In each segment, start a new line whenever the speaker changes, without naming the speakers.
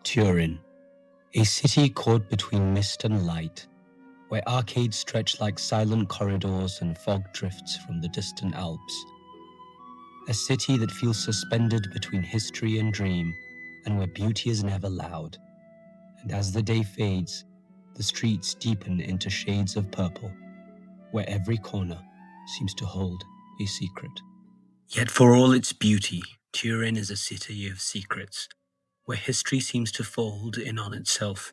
Turin, a city caught between mist and light, where arcades stretch like silent corridors and fog drifts from the distant Alps. A city that feels suspended between history and dream, and where beauty is never loud. And as the day fades, the streets deepen into shades of purple, where every corner seems to hold a secret. Yet for all its beauty, Turin is a city of secrets, where history seems to fold in on itself.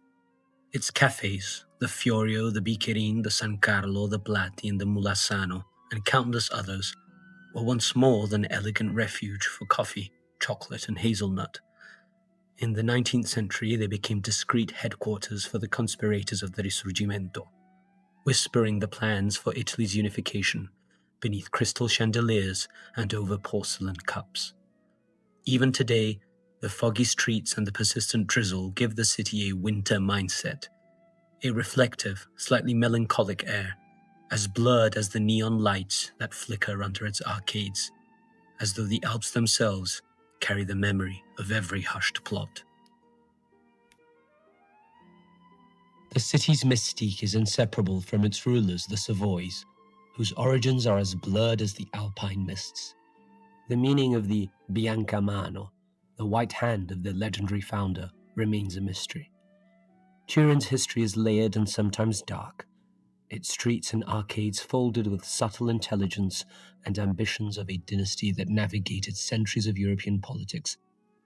Its cafes, the Fiorio, the Biccherin, the San Carlo, the Blatti, and the Mulassano, and countless others, were once more than elegant refuge for coffee, chocolate, and hazelnut. In the 19th century, they became discreet headquarters for the conspirators of the Risorgimento, whispering the plans for Italy's unification beneath crystal chandeliers and over porcelain cups. Even today, the foggy streets and the persistent drizzle give the city a winter mindset, a reflective, slightly melancholic air, as blurred as the neon lights that flicker under its arcades, as though the Alps themselves carry the memory of every hushed plot. The city's mystique is inseparable from its rulers, the Savoys, whose origins are as blurred as the alpine mists. The meaning of the Bianca Mano, the white hand of their legendary founder, remains a mystery. Turin's history is layered and sometimes dark, its streets and arcades folded with subtle intelligence and ambitions of a dynasty that navigated centuries of European politics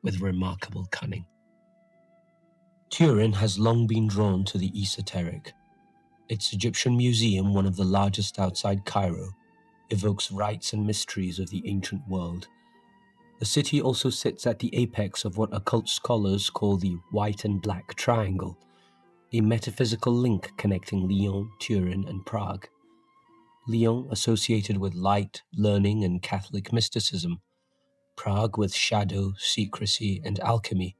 with remarkable cunning. Turin has long been drawn to the esoteric. Its Egyptian museum, one of the largest outside Cairo, evokes rites and mysteries of the ancient world. The city also sits at the apex of what occult scholars call the white and black triangle, a metaphysical link connecting Lyon, Turin, and Prague. Lyon associated with light, learning, and Catholic mysticism, Prague with shadow, secrecy, and alchemy,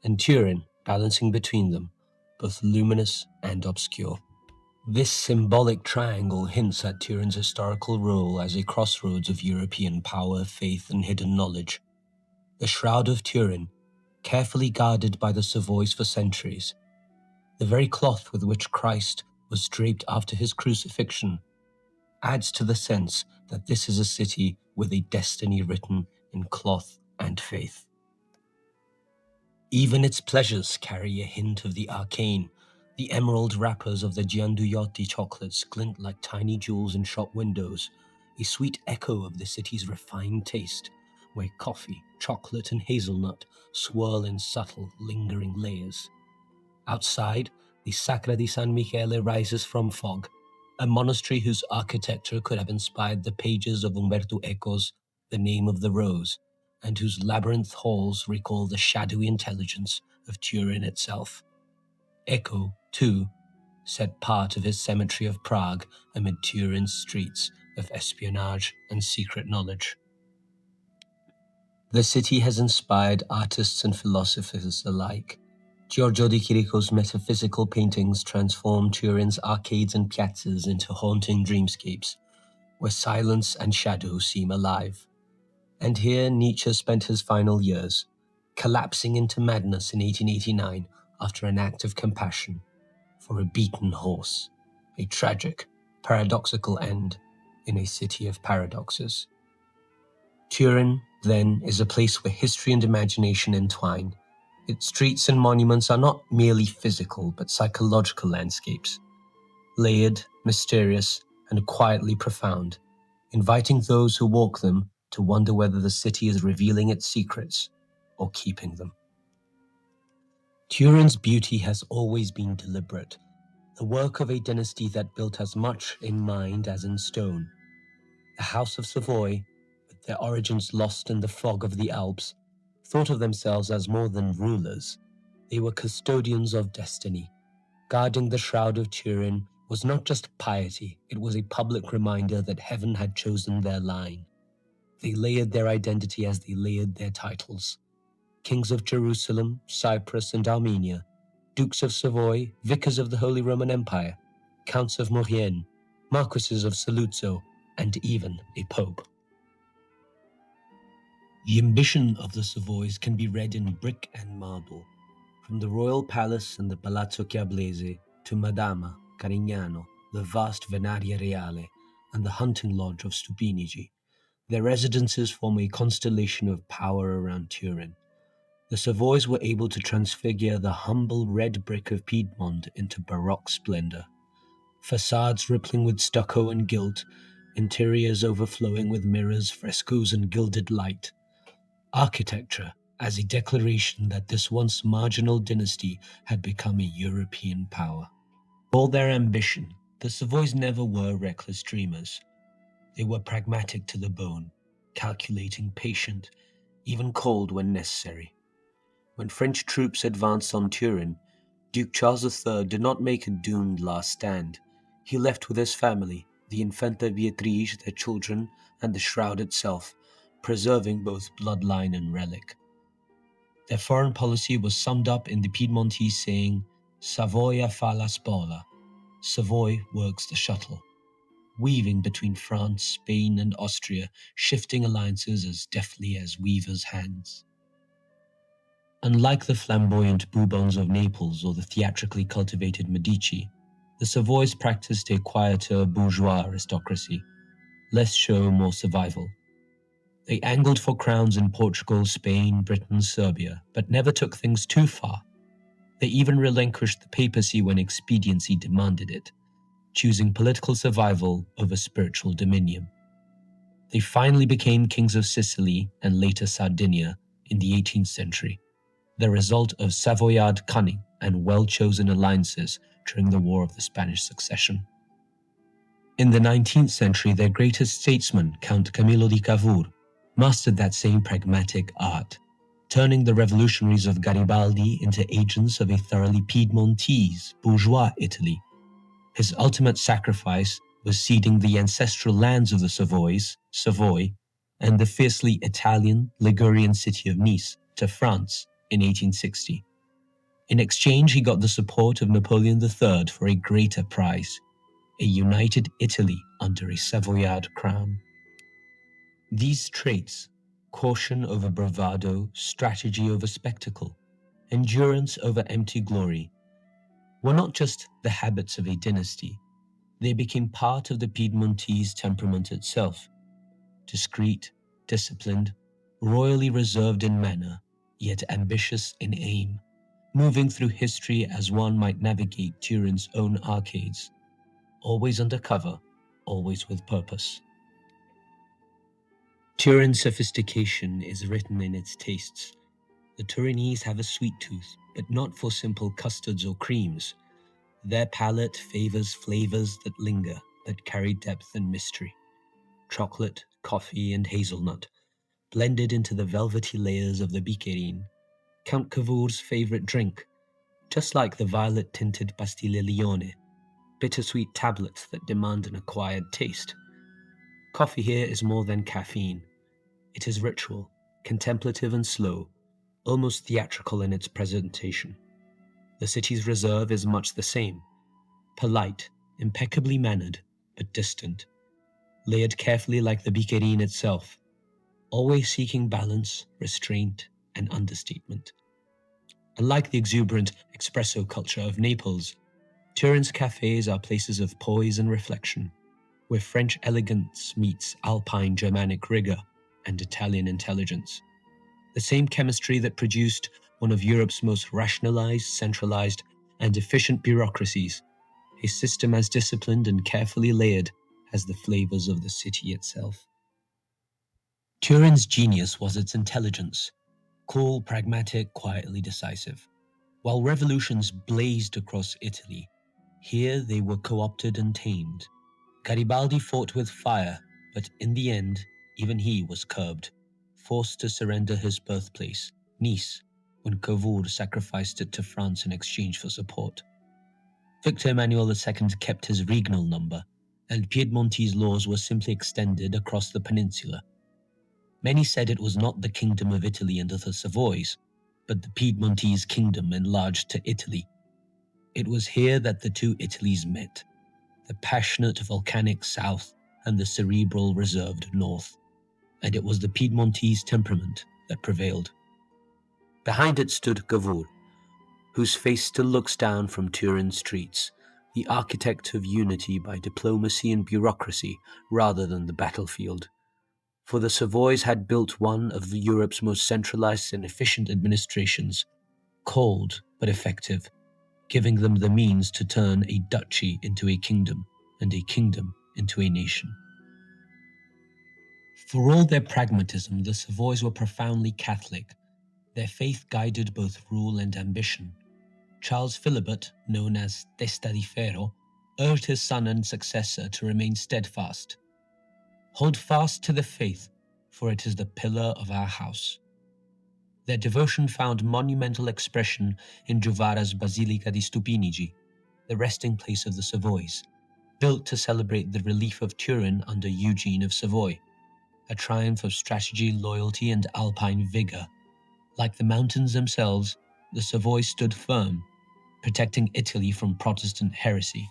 and Turin balancing between them, both luminous and obscure. This symbolic triangle hints at Turin's historical role as a crossroads of European power, faith, and hidden knowledge. The Shroud of Turin, carefully guarded by the Savoys for centuries, the very cloth with which Christ was draped after his crucifixion, adds to the sense that this is a city with a destiny written in cloth and faith. Even its pleasures carry a hint of the arcane. The emerald wrappers of the Gianduiotti chocolates glint like tiny jewels in shop windows, a sweet echo of the city's refined taste, where coffee, chocolate, and hazelnut swirl in subtle, lingering layers. Outside, the Sacra di San Michele rises from fog, a monastery whose architecture could have inspired the pages of Umberto Eco's The Name of the Rose, and whose labyrinth halls recall the shadowy intelligence of Turin itself. Eco, too, set part of his cemetery of Prague amid Turin's streets of espionage and secret knowledge. The city has inspired artists and philosophers alike. Giorgio de Chirico's metaphysical paintings transform Turin's arcades and piazzas into haunting dreamscapes, where silence and shadow seem alive. And here Nietzsche spent his final years, collapsing into madness in 1889 after an act of compassion for a beaten horse, a tragic, paradoxical end in a city of paradoxes. Turin, then, is a place where history and imagination entwine. Its streets and monuments are not merely physical, but psychological landscapes, layered, mysterious, and quietly profound, inviting those who walk them to wonder whether the city is revealing its secrets or keeping them. Turin's beauty has always been deliberate, the work of a dynasty that built as much in mind as in stone. The House of Savoy, with their origins lost in the fog of the Alps, thought of themselves as more than rulers. They were custodians of destiny. Guarding the Shroud of Turin was not just piety, it was a public reminder that heaven had chosen their line. They layered their identity as they layered their titles. Kings of Jerusalem, Cyprus, and Armenia, Dukes of Savoy, Vicars of the Holy Roman Empire, Counts of Maurienne, Marquises of Saluzzo, and even a Pope. The ambition of the Savoys can be read in brick and marble. From the royal palace and the Palazzo Chiablese to Madama, Carignano, the vast Venaria Reale, and the hunting lodge of Stupinigi, their residences form a constellation of power around Turin. The Savoys were able to transfigure the humble red brick of Piedmont into Baroque splendor. Facades rippling with stucco and gilt, interiors overflowing with mirrors, frescoes, and gilded light. Architecture as a declaration that this once marginal dynasty had become a European power. For all their ambition, the Savoys never were reckless dreamers. They were pragmatic to the bone, calculating, patient, even cold when necessary. When French troops advanced on Turin, Duke Charles III did not make a doomed last stand. He left with his family, the Infanta Beatrice, their children, and the shroud itself, preserving both bloodline and relic. Their foreign policy was summed up in the Piedmontese saying, Savoia fa la spola, Savoy works the shuttle, weaving between France, Spain, and Austria, shifting alliances as deftly as weavers' hands. Unlike the flamboyant Bourbons of Naples or the theatrically cultivated Medici, the Savoys practiced a quieter bourgeois aristocracy, less show, more survival. They angled for crowns in Portugal, Spain, Britain, Serbia, but never took things too far. They even relinquished the papacy when expediency demanded it, choosing political survival over spiritual dominion. They finally became kings of Sicily and later Sardinia in the 18th century, the result of Savoyard cunning and well-chosen alliances during the War of the Spanish Succession. In the 19th century, their greatest statesman, Count Camillo di Cavour, mastered that same pragmatic art, turning the revolutionaries of Garibaldi into agents of a thoroughly Piedmontese, bourgeois Italy. His ultimate sacrifice was ceding the ancestral lands of the Savoys, Savoy, and the fiercely Italian, Ligurian city of Nice to France in 1860. In exchange, he got the support of Napoleon III for a greater prize, a united Italy under a Savoyard crown. These traits, caution over bravado, strategy over spectacle, endurance over empty glory, were not just the habits of a dynasty. They became part of the Piedmontese temperament itself. Discreet, disciplined, royally reserved in manner, yet ambitious in aim, moving through history as one might navigate Turin's own arcades, always under cover, always with purpose. Turin's sophistication is written in its tastes. The Turinese have a sweet tooth, but not for simple custards or creams. Their palate favors flavors that linger, that carry depth and mystery. Chocolate, coffee, and hazelnut, blended into the velvety layers of the biccherin, Count Cavour's favorite drink, just like the violet-tinted Pastiglione, bittersweet tablets that demand an acquired taste. Coffee here is more than caffeine. It is ritual, contemplative and slow, almost theatrical in its presentation. The city's reserve is much the same, polite, impeccably mannered, but distant, layered carefully like the biccherin itself, always seeking balance, restraint, and understatement. Unlike the exuberant espresso culture of Naples, Turin's cafes are places of poise and reflection, where French elegance meets Alpine Germanic rigor and Italian intelligence. The same chemistry that produced one of Europe's most rationalized, centralized, and efficient bureaucracies, a system as disciplined and carefully layered as the flavors of the city itself. Turin's genius was its intelligence, cool, pragmatic, quietly decisive. While revolutions blazed across Italy, here they were co-opted and tamed. Garibaldi fought with fire, but in the end, even he was curbed, forced to surrender his birthplace, Nice, when Cavour sacrificed it to France in exchange for support. Victor Emmanuel II kept his regnal number, and Piedmontese laws were simply extended across the peninsula. Many said it was not the Kingdom of Italy under the Savoys, but the Piedmontese kingdom enlarged to Italy. It was here that the two Italies met, the passionate volcanic south and the cerebral reserved north, and it was the Piedmontese temperament that prevailed. Behind it stood Cavour, whose face still looks down from Turin streets, the architect of unity by diplomacy and bureaucracy rather than the battlefield. For the Savoys had built one of Europe's most centralized and efficient administrations, cold but effective, giving them the means to turn a duchy into a kingdom and a kingdom into a nation. For all their pragmatism, the Savoys were profoundly Catholic. Their faith guided both rule and ambition. Charles Philibert, known as Testa di Ferro, urged his son and successor to remain steadfast. Hold fast to the faith, for it is the pillar of our house. Their devotion found monumental expression in Giovara's Basilica di Stupinigi, the resting place of the Savoys, built to celebrate the relief of Turin under Eugene of Savoy, a triumph of strategy, loyalty, and alpine vigor. Like the mountains themselves, the Savoys stood firm, protecting Italy from Protestant heresy.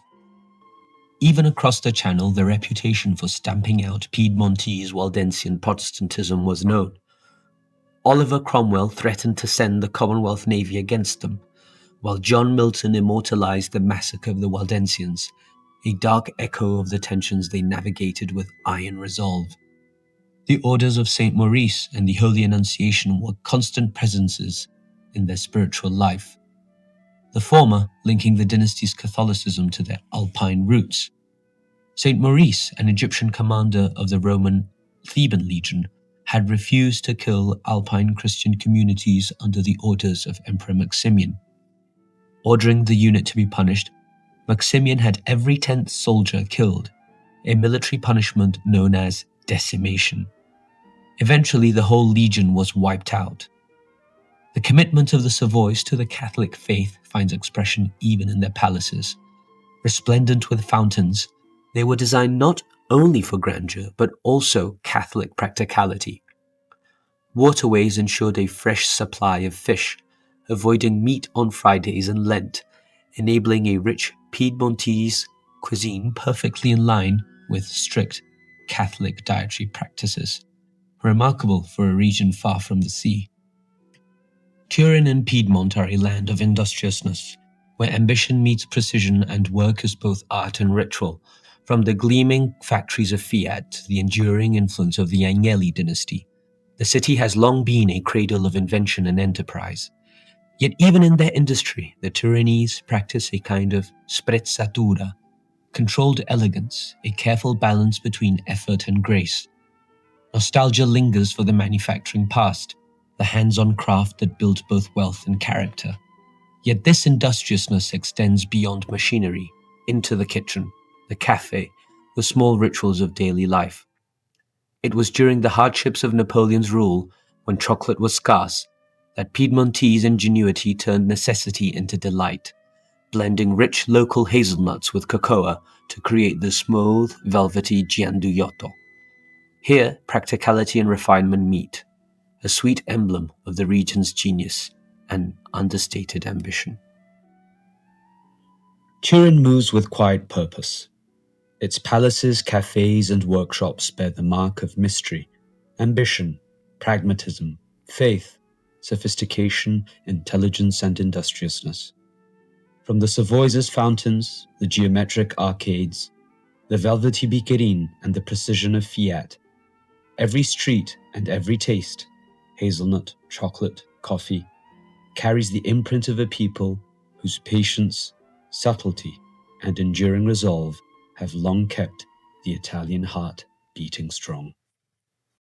Even across the Channel, the reputation for stamping out Piedmontese Waldensian Protestantism was known. Oliver Cromwell threatened to send the Commonwealth Navy against them, while John Milton immortalized the massacre of the Waldensians, a dark echo of the tensions they navigated with iron resolve. The orders of St. Maurice and the Holy Annunciation were constant presences in their spiritual life, the former linking the dynasty's Catholicism to their Alpine roots. St. Maurice, an Egyptian commander of the Roman Theban legion, had refused to kill Alpine Christian communities under the orders of Emperor Maximian. Ordering the unit to be punished, Maximian had every 10th soldier killed, a military punishment known as decimation. Eventually, the whole legion was wiped out. The commitment of the Savoys to the Catholic faith finds expression even in their palaces. Resplendent with fountains, they were designed not only for grandeur, but also Catholic practicality. Waterways ensured a fresh supply of fish, avoiding meat on Fridays and Lent, enabling a rich Piedmontese cuisine perfectly in line with strict Catholic dietary practices, remarkable for a region far from the sea. Turin and Piedmont are a land of industriousness, where ambition meets precision and work is both art and ritual, from the gleaming factories of Fiat to the enduring influence of the Agnelli dynasty. The city has long been a cradle of invention and enterprise. Yet even in their industry, the Turinese practice a kind of sprezzatura, controlled elegance, a careful balance between effort and grace. Nostalgia lingers for the manufacturing past, the hands-on craft that built both wealth and character. Yet this industriousness extends beyond machinery, into the kitchen, the cafe, the small rituals of daily life. It was during the hardships of Napoleon's rule, when chocolate was scarce, that Piedmontese ingenuity turned necessity into delight, blending rich local hazelnuts with cocoa to create the smooth, velvety gianduiotto. Here, practicality and refinement meet, a sweet emblem of the region's genius and understated ambition. Turin moves with quiet purpose. Its palaces, cafes, and workshops bear the mark of mystery, ambition, pragmatism, faith, sophistication, intelligence, and industriousness. From the Savoy's fountains, the geometric arcades, the velvety biccherin, and the precision of Fiat, every street and every taste, hazelnut, chocolate, coffee, carries the imprint of a people whose patience, subtlety, and enduring resolve have long kept the Italian heart beating strong.